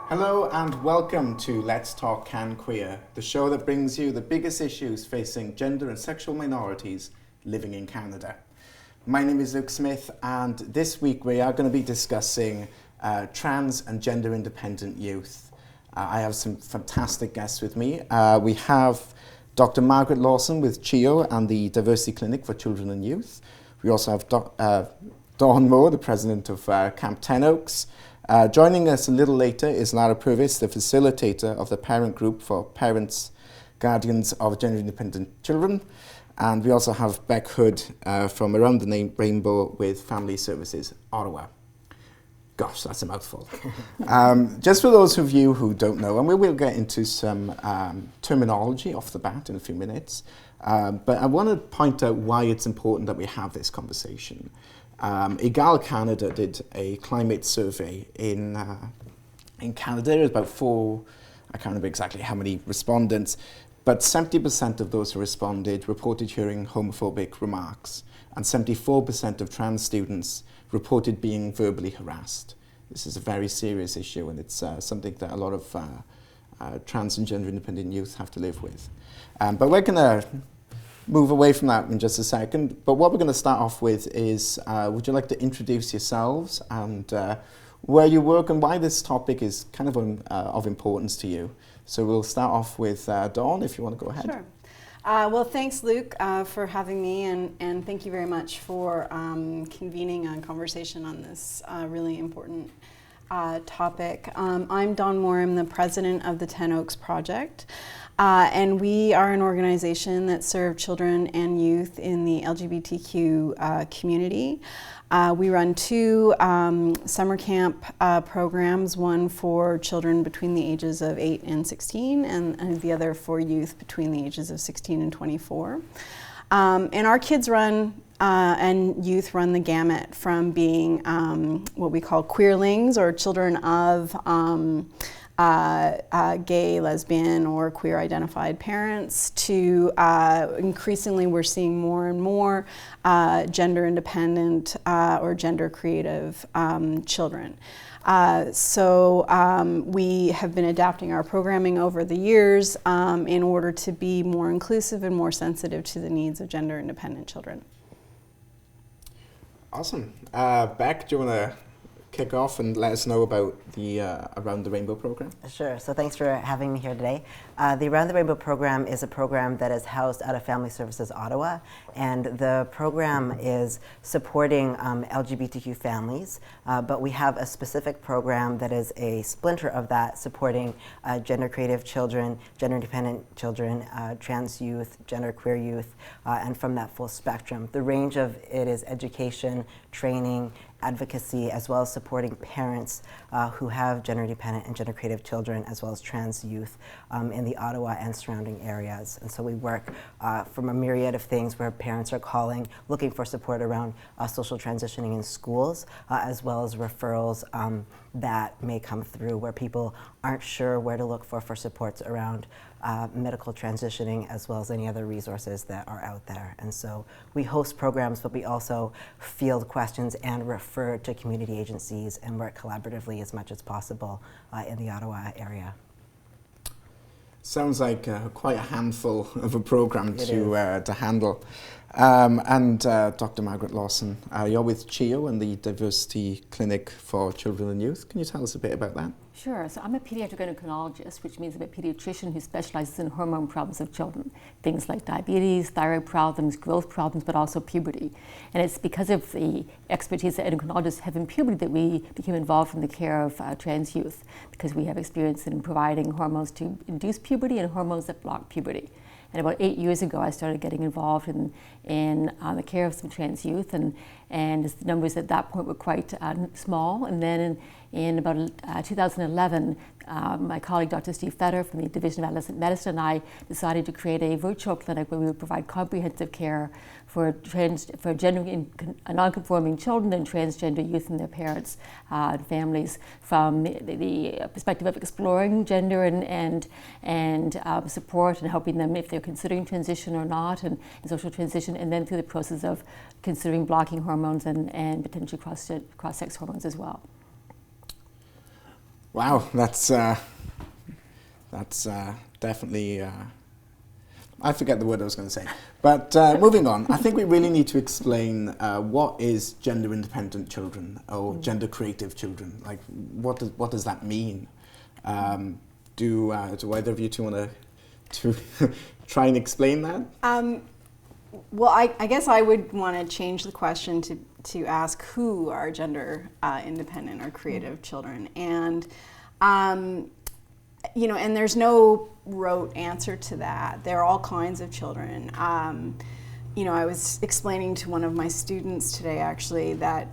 Hello and welcome to Let's Talk CanQueer, the show that brings you the biggest issues facing gender and sexual minorities living in Canada. My name is Luke Smith, and this week we are going to be discussing trans and gender independent youth. I have some fantastic guests with me. We have Dr. Margaret Lawson with CHEO and the Diversity Clinic for Children and Youth. We also have Dawn Moore, the president of Camp 10 Oaks. Joining us a little later is Lara Purvis, the facilitator of the parent group for parents, guardians of gender-independent children. And we also have Beck from Around the Rainbow with Family Services, Ottawa. Gosh, that's a mouthful. Just for those of you who don't know, and we will get into some terminology off the bat in a few minutes, but I want to point out why it's important that we have this conversation. Egal Canada did a climate survey in Canada. There was about I can't remember exactly how many respondents, but 70% of those who responded reported hearing homophobic remarks, and 74% of trans students reported being verbally harassed. This is a very serious issue, and it's something that a lot of trans and gender independent youth have to live with. But we're going to move away from that in just a second. But what we're going to start off with is, would you like to introduce yourselves and where you work and why this topic is kind of importance to you? So we'll start off with Dawn, if you want to go ahead. Sure. Well, thanks, Luke, for having me, and thank you very much for convening a conversation on this really important topic. I'm Dawn Moore. I'm the president of the 10 Oaks Project. And we are an organization that serves children and youth in the LGBTQ community. We run two summer camp programs, one for children between the ages of 8 and 16, and the other for youth between the ages of 16 and 24. And our kids run and youth run the gamut from being what we call queerlings, or children of gay, lesbian, or queer identified parents, to increasingly we're seeing more and more gender independent or gender creative children. So we have been adapting our programming over the years in order to be more inclusive and more sensitive to the needs of gender independent children. Awesome. Beck, do you want to kick off and let us know about the Around the Rainbow program? Sure. So thanks for having me here today. The Around the Rainbow program is a program that is housed out of Family Services Ottawa, and the program is supporting LGBTQ families, but we have a specific program that is a splinter of that, supporting gender creative children, gender independent children, trans youth, gender queer youth, and from that full spectrum. The range of it is education, training, advocacy, as well as supporting parents who have gender dependent and gender creative children, as well as trans youth in the Ottawa and surrounding areas. And so we work from a myriad of things where parents are calling, looking for support around social transitioning in schools, as well as referrals that may come through where people aren't sure where to look for supports around medical transitioning, as well as any other resources that are out there. And so we host programs, but we also field questions and refer to community agencies and work collaboratively as much as possible in the Ottawa area. Sounds like quite a handful of a program to handle. And Dr. Margaret Lawson, you're with CHEO and the Diversity Clinic for Children and Youth. Can you tell us a bit about that? Sure. So I'm a pediatric endocrinologist, which means I'm a pediatrician who specializes in hormone problems of children, things like diabetes, thyroid problems, growth problems, but also puberty. And it's because of the expertise that endocrinologists have in puberty that we became involved in the care of trans youth, because we have experience in providing hormones to induce puberty and hormones that block puberty. And about 8 years ago, I started getting involved in the care of some trans youth, and the numbers at that point were quite small. And then in about 2011, my colleague Dr. Steve Fetter from the Division of Adolescent Medicine and I decided to create a virtual clinic where we would provide comprehensive care for gender non-conforming children and transgender youth and their parents and families from the perspective of exploring gender and support and helping them if they're considering transition or not and social transition, and then through the process of considering blocking hormones and potentially cross-sex hormones as well. Wow, that's definitely. I forget the word I was going to say. But moving on, I think we really need to explain what is gender-independent children or gender-creative children. Like, what does that mean? Do either of you two want to try and explain that? Well, I guess I would want to change the question to ask who are gender independent or creative children, and and there's no rote answer to that. There are all kinds of children. I was explaining to one of my students today actually that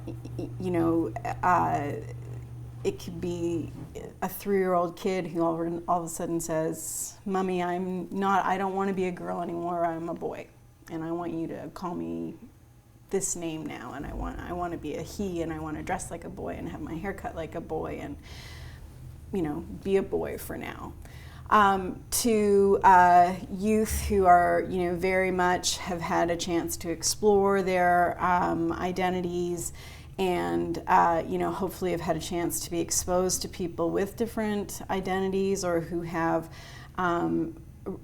it could be a 3-year-old kid who all of a sudden says, "Mommy, I don't want to be a girl anymore. I'm a boy. And I want you to call me this name now, and I want to be a he, and I want to dress like a boy and have my hair cut like a boy, and be a boy for now." To youth who are very much have had a chance to explore their identities, and hopefully have had a chance to be exposed to people with different identities, or who have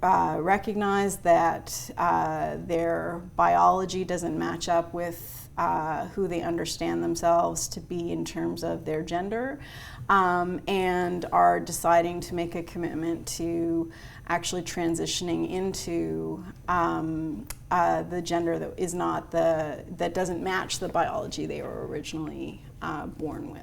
recognize that their biology doesn't match up with who they understand themselves to be in terms of their gender, and are deciding to make a commitment to actually transitioning into the gender that is not that doesn't match the biology they were originally born with.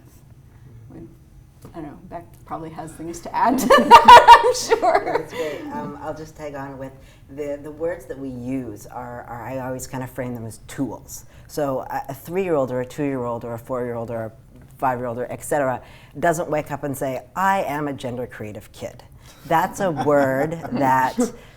I don't know, Beck probably has things to add to that, I'm sure. That's great. I'll just tag on with the words that we use are I always kind of frame them as tools. So a 3-year-old or a 2-year-old or a 4-year-old or a 5-year-old or et cetera doesn't wake up and say, "I am a gender creative kid." That's a word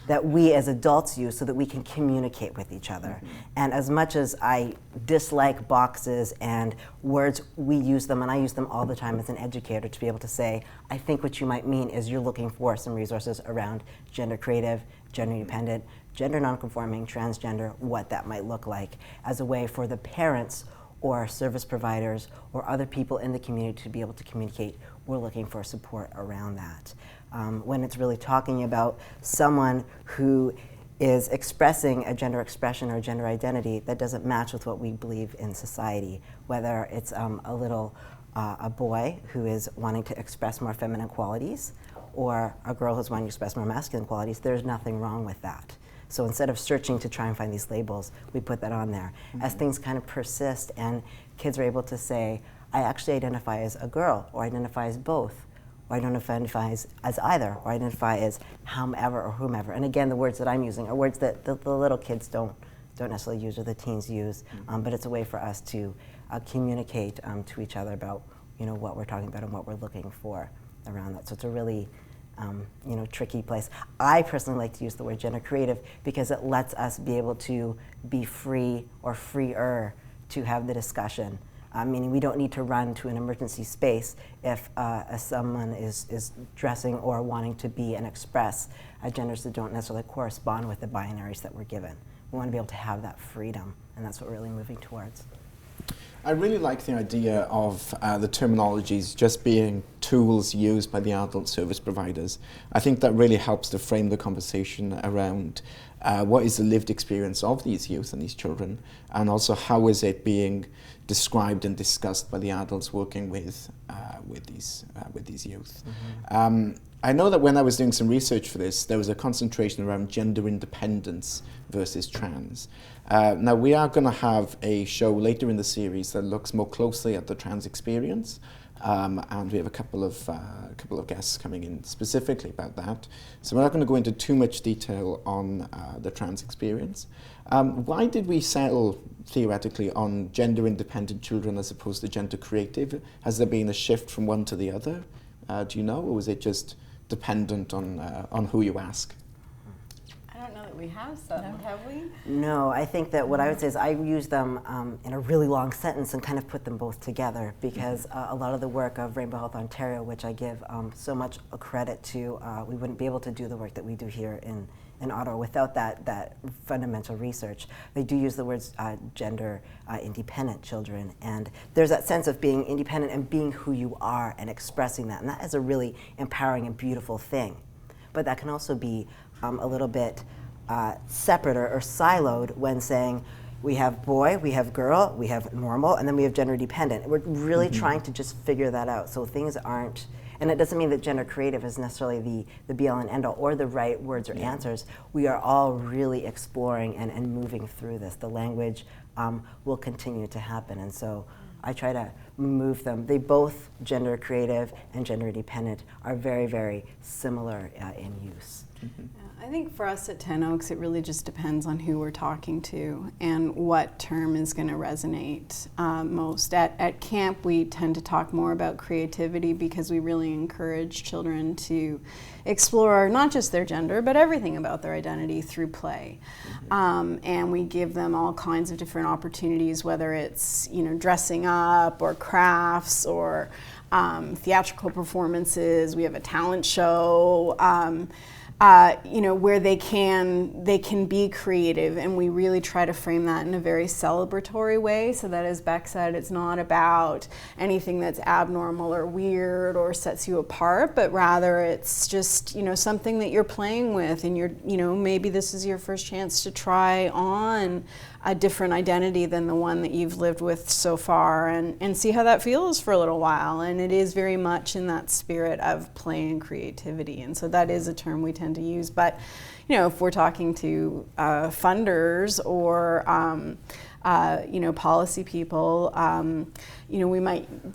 that we as adults use so that we can communicate with each other. Mm-hmm. And as much as I dislike boxes and words, we use them, and I use them all the time as an educator to be able to say, I think what you might mean is you're looking for some resources around gender creative, gender independent, gender nonconforming, transgender, what that might look like, as a way for the parents or service providers or other people in the community to be able to communicate, we're looking for support around that. When it's really talking about someone who is expressing a gender expression or gender identity that doesn't match with what we believe in society, whether it's a boy who is wanting to express more feminine qualities or a girl who's wanting to express more masculine qualities, there's nothing wrong with that. So instead of searching to try and find these labels, we put that on there. Mm-hmm. As things kind of persist and kids are able to say, I actually identify as a girl, or identify as both, or identify as either, or identify as however or whomever. And again, the words that I'm using are words that the little kids don't necessarily use or the teens use, but it's a way for us to communicate to each other about what we're talking about and what we're looking for around that. So it's a really tricky place. I personally like to use the word gender creative because it lets us be able to be free or freer to have the discussion. Meaning we don't need to run to an emergency space if someone is dressing or wanting to be and express genders that don't necessarily correspond with the binaries that we're given. We want to be able to have that freedom, and that's what we're really moving towards. I really like the idea of the terminologies just being tools used by the adult service providers. I think that really helps to frame the conversation around what is the lived experience of these youth and these children, and also how is it being described and discussed by the adults working with these youth. Mm-hmm. I know that when I was doing some research for this, there was a concentration around gender independence versus trans. Now we are going to have a show later in the series that looks more closely at the trans experience, and we have a couple of guests coming in specifically about that. So we're not going to go into too much detail on the trans experience. Why did we settle theoretically on gender independent children as opposed to gender creative? Has there been a shift from one to the other? Do you know, or is it just dependent on who you ask? I don't know that we have some, have we? No, I think that what I would say is I use them in a really long sentence and kind of put them both together, because a lot of the work of Rainbow Health Ontario, which I give so much credit to, we wouldn't be able to do the work that we do here in Ottawa without that fundamental research. They do use the words gender independent children, and there's that sense of being independent and being who you are and expressing that, and that is a really empowering and beautiful thing. But that can also be a little bit separate or siloed when saying we have boy, we have girl, we have normal, and then we have gender dependent. We're really trying to just figure that out so things aren't, and it doesn't mean that gender creative is necessarily the be-all and end-all or the right words or answers. We are all really exploring and moving through this. The language will continue to happen, and so I try to move them. They both, gender creative and gender dependent, are very, very similar in use. I think for us at 10 Oaks, it really just depends on who we're talking to and what term is going to resonate most. At camp, we tend to talk more about creativity because we really encourage children to explore not just their gender, but everything about their identity through play. And we give them all kinds of different opportunities, whether it's dressing up or crafts or theatrical performances. We have a talent show. Where they can be creative, and we really try to frame that in a very celebratory way, so that, as Beck said, it's not about anything that's abnormal or weird or sets you apart, but rather it's just something that you're playing with, and maybe this is your first chance to try on a different identity than the one that you've lived with so far, and see how that feels for a little while. And it is very much in that spirit of play and creativity, and so that is a term we tend to use. But if we're talking to funders or policy people, we might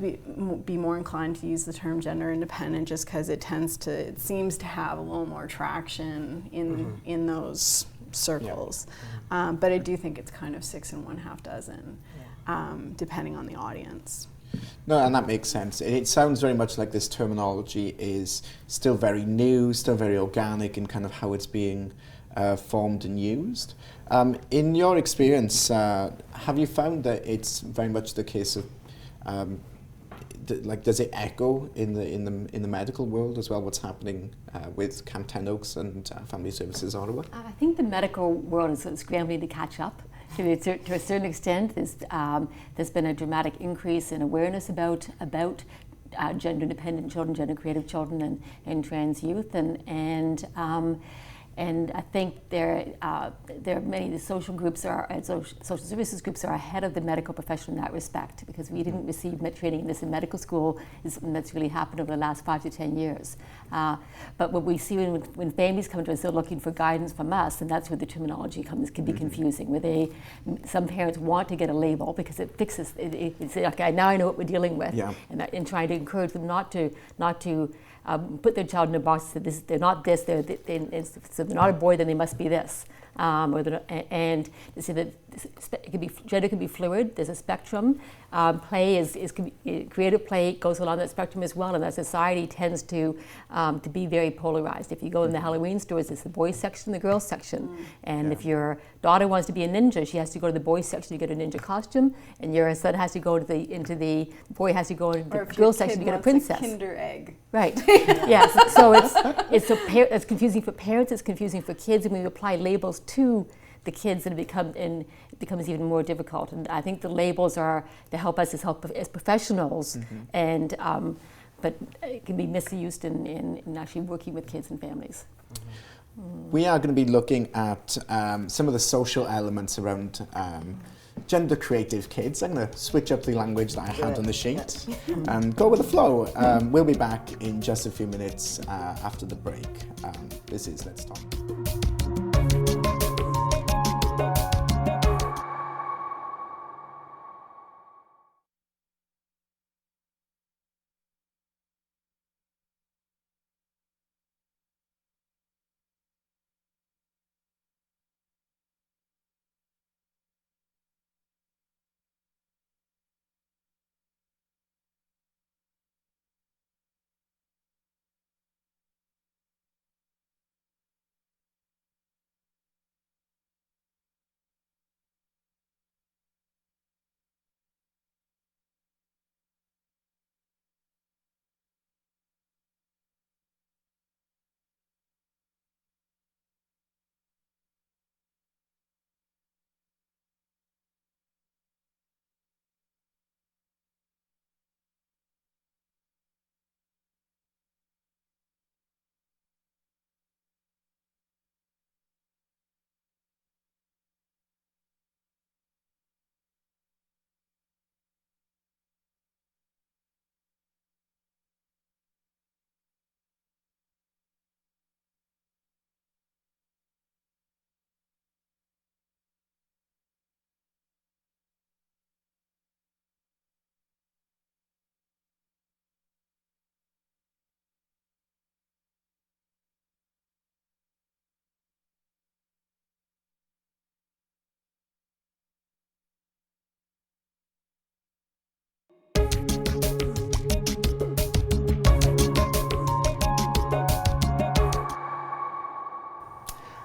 be more inclined to use the term gender independent, just because it seems to have a little more traction in those circles. But I do think it's kind of 6 1/2 dozen, depending on the audience. No, and that makes sense. It sounds very much like this terminology is still very new, still very organic in kind of how it's being formed and used. In your experience, have you found that it's very much the case of does it echo in the medical world as well? What's happening with Camp 10 Oaks and Family Services Ottawa? I think the medical world is scrambling to catch up. To a certain extent, there's been a dramatic increase in awareness about gender-dependent children, gender-creative children, and trans youth, and I think there are many of the social groups social services groups are ahead of the medical profession in that respect, because we didn't receive training in this in medical school. Is something that's really happened over the last 5 to 10 years. But what we see when families come to us, they're looking for guidance from us, and that's where the terminology can be confusing. Where some parents want to get a label because it fixes. It's okay, now I know what we're dealing with, and trying to encourage them not to put their child in a box. So they're not this. So they're not a boy, then they must be this. And to say that gender can be fluid. There's a spectrum. Play creative play goes along that spectrum as well, and that society tends to be very polarized. If you go in the Halloween stores, there's the boys section, the girls section, and if your daughter wants to be a ninja, she has to go to the boys section to get a ninja costume, and your son has to go to the boy has to go into the girls section to get a princess. A Kinder egg. Right. Yes. So it's confusing for parents. It's confusing for kids, and we apply labels to the kids, and it becomes even more difficult. And I think the labels are to help us as professionals, and but it can be misused in actually working with kids and families. We are going to be looking at some of the social elements around gender creative kids. I'm going to switch up the language that I had on the sheet and go with the flow. We'll be back in just a few minutes after the break. This is Let's Talk.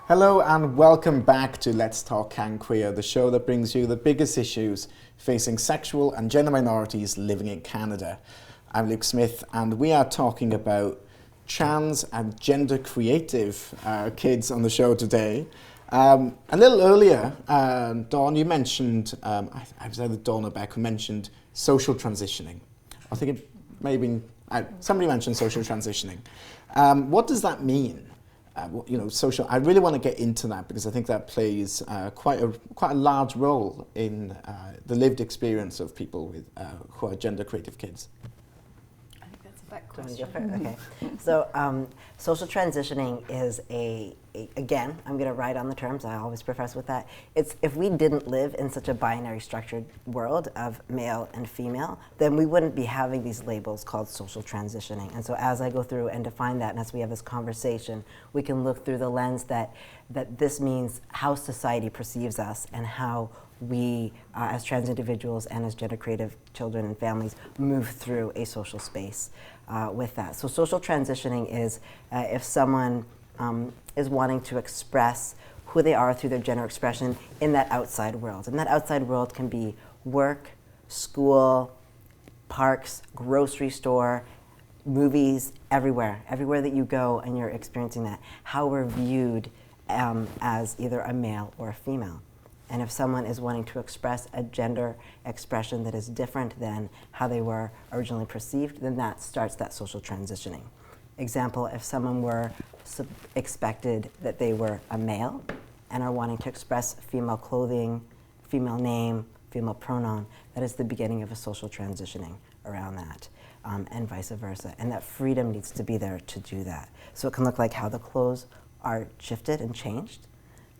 Hello and welcome back to Let's Talk CanQueer, the show that brings you the biggest issues facing sexual and gender minorities living in Canada. I'm Luke Smith and we are talking about trans and gender creative kids on the show today. A little earlier, Dawn, you mentioned, I was either Dawn or Beck who mentioned social transitioning. I think it may have been, somebody mentioned social transitioning. What does that mean? Social. I really want to get into that because I think that plays quite a large role in the lived experience of people with who are gender creative kids. I think that's a Beck question. Okay. So social transitioning is again, I'm going to write on the terms, I always preface with that. It's if we didn't live in such a binary structured world of male and female, then we wouldn't be having these labels called social transitioning. And so as I go through and define that, and as we have this conversation, we can look through the lens that this means how society perceives us and how we, as trans individuals and as gender creative children and families, move through a social space with that. So social transitioning is if someone is wanting to express who they are through their gender expression in that outside world. And that outside world can be work, school, parks, grocery store, movies, everywhere that you go and you're experiencing that, how we're viewed as either a male or a female. And if someone is wanting to express a gender expression that is different than how they were originally perceived, then that starts that social transitioning. Example, if someone were expected that they were a male and are wanting to express female clothing, female name, female pronoun, that is the beginning of a social transitioning around that, and vice versa. And that freedom needs to be there to do that. So it can look like how the clothes are shifted and changed,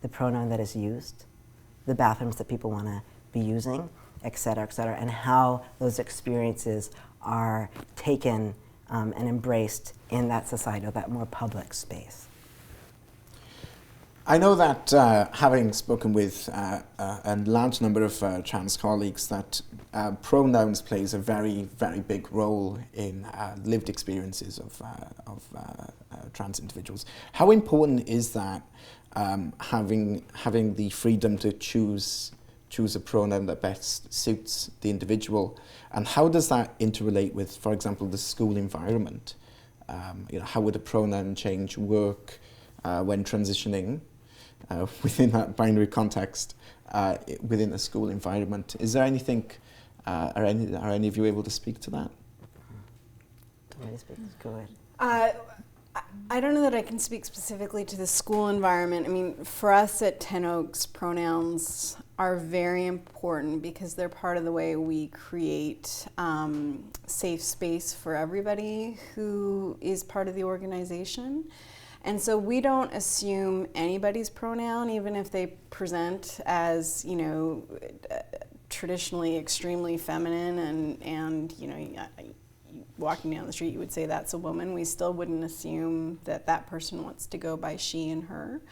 the pronoun that is used, the bathrooms that people want to be using, et cetera, and how those experiences are taken and embraced in that society, or that more public space. I know that having spoken with a large number of trans colleagues, that pronouns plays a very, very big role in lived experiences of trans individuals. How important is that, having the freedom to choose a pronoun that best suits the individual, and how does that interrelate with, for example, the school environment? How would a pronoun change work when transitioning within that binary context within a school environment? Is there anything? Are any of you able to speak to that? Go ahead. I don't know that I can speak specifically to the school environment. I mean, for us at Ten Oaks, pronouns are very important because they're part of the way we create safe space for everybody who is part of the organization. And so we don't assume anybody's pronoun, even if they present as, traditionally extremely feminine and walking down the street, you would say that's a woman. We still wouldn't assume that person wants to go by she and her.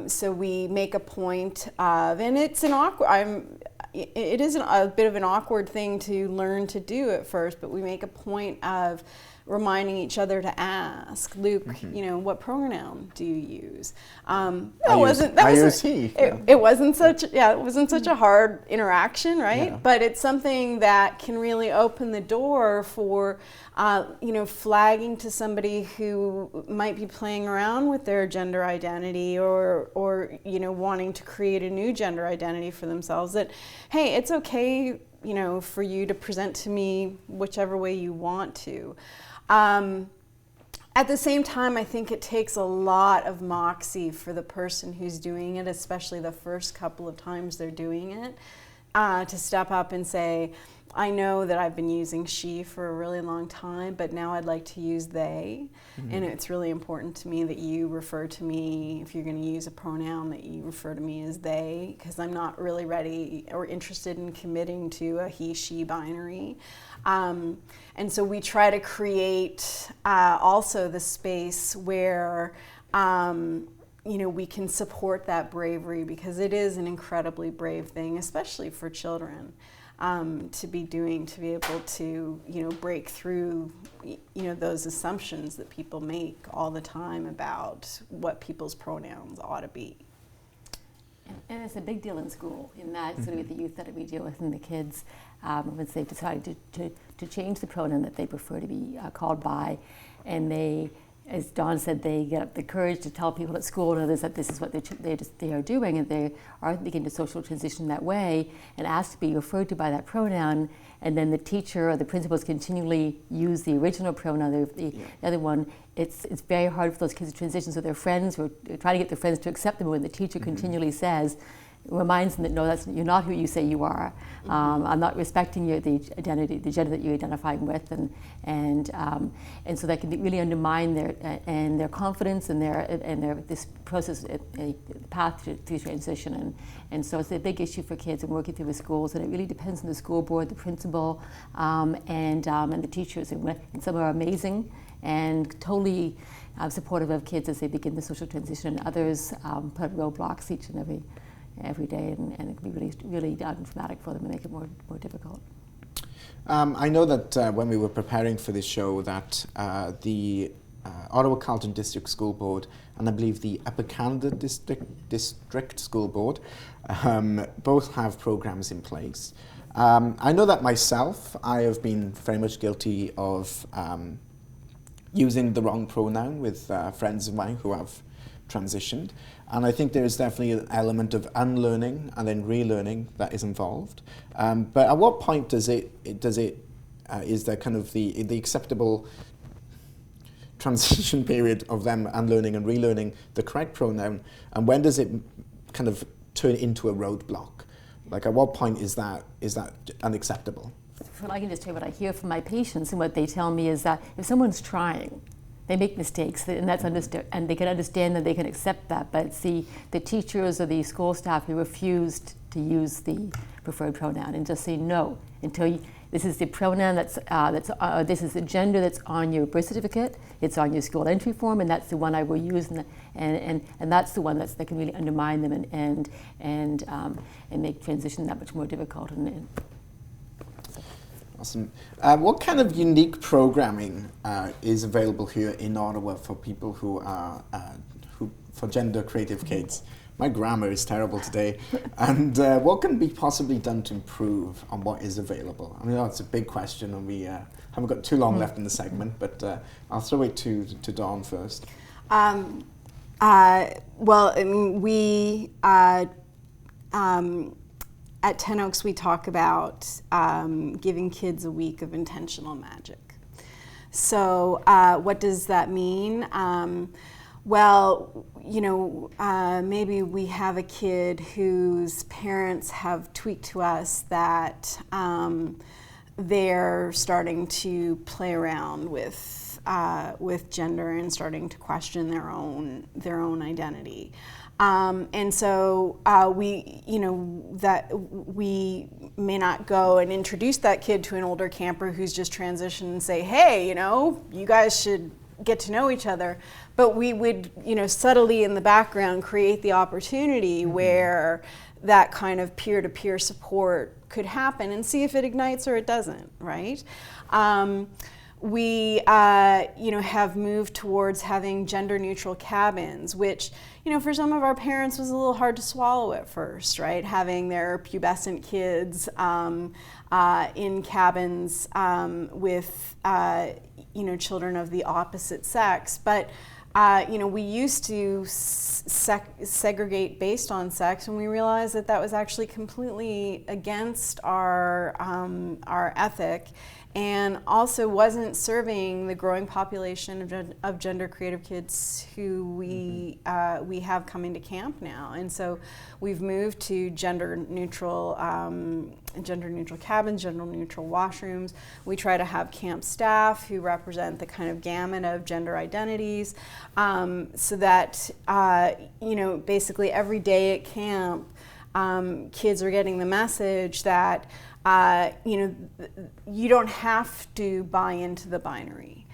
So we make a point of, and it's it is a bit of an awkward thing to learn to do at first, but we make a point of reminding each other to ask, Luke, what pronoun do you use? It wasn't such a hard interaction, right? Yeah. But it's something that can really open the door for, flagging to somebody who might be playing around with their gender identity or wanting to create a new gender identity for themselves, that, hey, it's okay, for you to present to me whichever way you want to. At the same time, I think it takes a lot of moxie for the person who's doing it, especially the first couple of times they're doing it, to step up and say, I know that I've been using she for a really long time, but now I'd like to use they. Mm-hmm. And it's really important to me that you refer to me, if you're going to use a pronoun, that you refer to me as they, because I'm not really ready or interested in committing to a he, she binary. And so we try to create also the space where we can support that bravery, because it is an incredibly brave thing, especially for children. to be doing to be able to, break through, those assumptions that people make all the time about what people's pronouns ought to be. And it's a big deal in school, in that sort of with the youth that we deal with and the kids, once they've decided to change the pronoun that they prefer to be called by, and they, as Dawn said, they get up the courage to tell people at school and others that this is what they are doing, and they are beginning to social transition that way and ask to be referred to by that pronoun, and then the teacher or the principals continually use the original pronoun, the other one. It's very hard for those kids to transition. So their friends, we're trying to get their friends to accept them when the teacher continually says, reminds them that no, you're not who you say you are. I'm not respecting the identity, the gender that you're identifying with, and so that can really undermine their confidence and their this process, a path to transition, and so it's a big issue for kids and working through the schools, and it really depends on the school board, the principal, and the teachers, and some are amazing and totally supportive of kids as they begin the social transition, and others put roadblocks each and every day, and it can be really, really traumatic for them and make it more difficult. I know that when we were preparing for this show that the Ottawa Carleton District School Board and I believe the Upper Canada District School Board both have programs in place. I know that myself, I have been very much guilty of using the wrong pronoun with friends of mine who have transitioned, and I think there is definitely an element of unlearning and then relearning that is involved. But at what point is there kind of the acceptable transition period of them unlearning and relearning the correct pronoun, and when does it kind of turn into a roadblock? Like, at what point is that unacceptable? Well, I can just tell you what I hear from my patients, and what they tell me is that if someone's trying, they make mistakes, and that's understood, and they can understand that, they can accept that. But it's the teachers or the school staff who refused to use the preferred pronoun and just say no until this is the pronoun this is the gender that's on your birth certificate, it's on your school entry form, and that's the one I will use, and that's the one that can really undermine them and make transition that much more difficult. Awesome. What kind of unique programming is available here in Ottawa for people who for gender creative kids? My grammar is terrible today. And what can be possibly done to improve on what is available? I mean, it's a big question, and we haven't got too long left in the segment, but I'll throw it to Dawn first. Well, I mean, we at 10 Oaks, we talk about giving kids a week of intentional magic. So what does that mean? Well, maybe we have a kid whose parents have tweaked to us that they're starting to play around with gender and starting to question their own identity. And so we may not go and introduce that kid to an older camper who's just transitioned and say, hey, you guys should get to know each other. But we would, subtly in the background create the opportunity where that kind of peer-to-peer support could happen, and see if it ignites or it doesn't, right? We, have moved towards having gender-neutral cabins, which, for some of our parents was a little hard to swallow at first, right? Having their pubescent kids in cabins with, children of the opposite sex. But, we used to segregate based on sex, and we realized that was actually completely against our ethic, and also wasn't serving the growing population of gender creative kids who we have coming to camp now. And so we've moved to gender neutral cabins, gender neutral washrooms. We try to have camp staff who represent the kind of gamut of gender identities, so that basically every day at camp, kids are getting the message that you don't have to buy into the binary.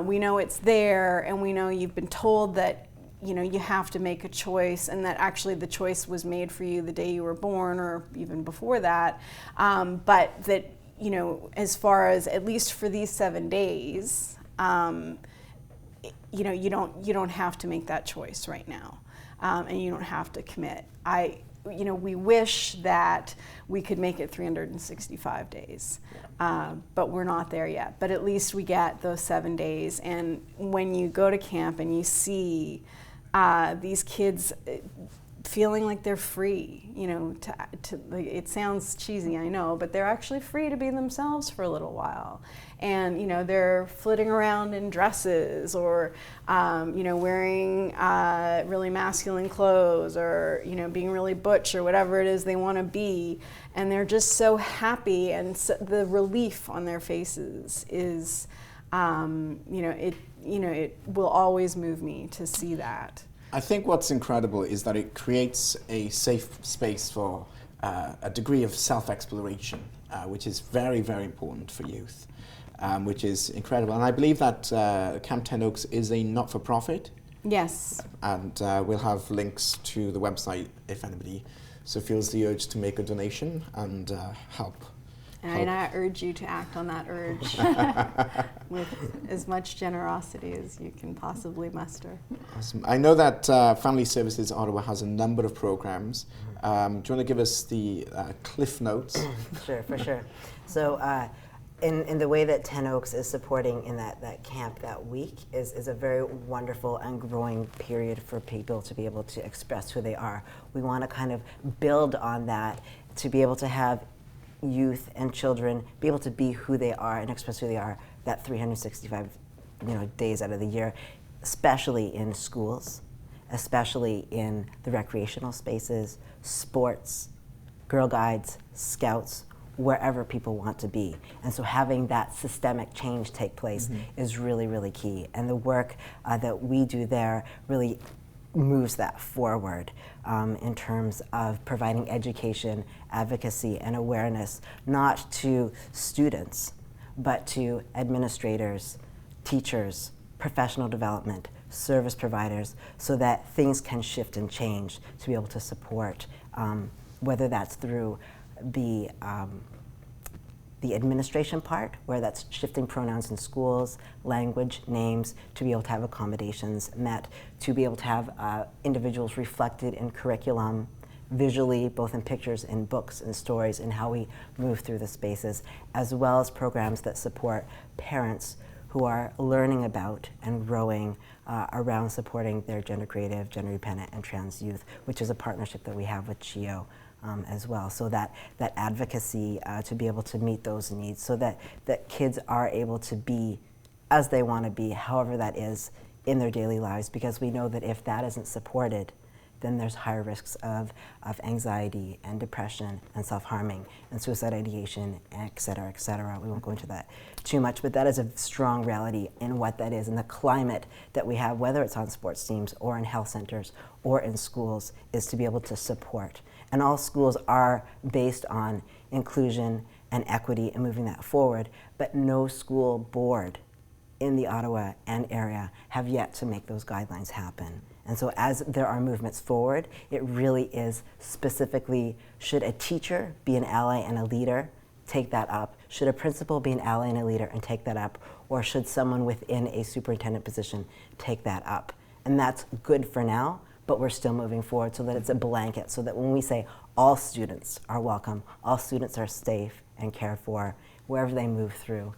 We know it's there, and we know you've been told that you know, you have to make a choice, and that actually the choice was made for you the day you were born or even before that. But that, you know, as far as at least for these 7 days, you know, you don't have to make that choice right now, and you don't have to commit. You know, we wish that we could make it 365 days, but we're not there yet. But at least we get those 7 days. And when you go to camp and you see these kids feeling like they're free, you know, like, it sounds cheesy, I know, but they're actually free to be themselves for a little while. And, you know, they're flitting around in dresses or, you know, wearing really masculine clothes or, you know, being really butch or whatever it is they want to be. And they're just so happy, and so the relief on their faces is, you know, it will always move me to see that. I think what's incredible is that it creates a safe space for a degree of self-exploration, which is very, very important for youth, which is incredible. And I believe that Camp 10 Oaks is a not-for-profit. Yes. And we'll have links to the website if anybody so feels the urge to make a donation and help. And I urge you to act on that urge with as much generosity as you can possibly muster. Awesome. I know that Family Services Ottawa has a number of programs. Do you want to give us the cliff notes? Sure, for sure. So in the way that 10 Oaks is supporting in that camp that week is a very wonderful and growing period for people to be able to express who they are. We want to kind of build on that to be able to have youth and children be able to be who they are and express who they are that 365 days out of the year, especially in schools, especially in the recreational spaces, sports, Girl Guides, Scouts, wherever people want to be. And so having that systemic change take place is really, really key. And the work that we do there really moves that forward in terms of providing education, advocacy, and awareness, not to students, but to administrators, teachers, professional development, service providers, so that things can shift and change to be able to support, whether that's through the administration part, where that's shifting pronouns in schools, language, names, to be able to have accommodations met, to be able to have individuals reflected in curriculum, visually, both in pictures, in books, and stories, and how we move through the spaces, as well as programs that support parents who are learning about and growing around supporting their gender creative, gender dependent, and trans youth, which is a partnership that we have with CHEO. As well, so that advocacy to be able to meet those needs, so that kids are able to be as they want to be, however that is, in their daily lives, because we know that if that isn't supported, then there's higher risks of anxiety and depression and self-harming and suicide ideation, et cetera, et cetera. We won't go into that too much, but that is a strong reality in what that is, and the climate that we have, whether it's on sports teams or in health centers or in schools, is to be able to support. And all schools are based on inclusion and equity and moving that forward, but no school board in the Ottawa and area have yet to make those guidelines happen. And so as there are movements forward, it really is specifically, should a teacher be an ally and a leader, take that up? Should a principal be an ally and a leader and take that up? Or should someone within a superintendent position take that up? And that's good for now, but we're still moving forward so that it's a blanket, so that when we say all students are welcome, all students are safe and cared for, wherever they move through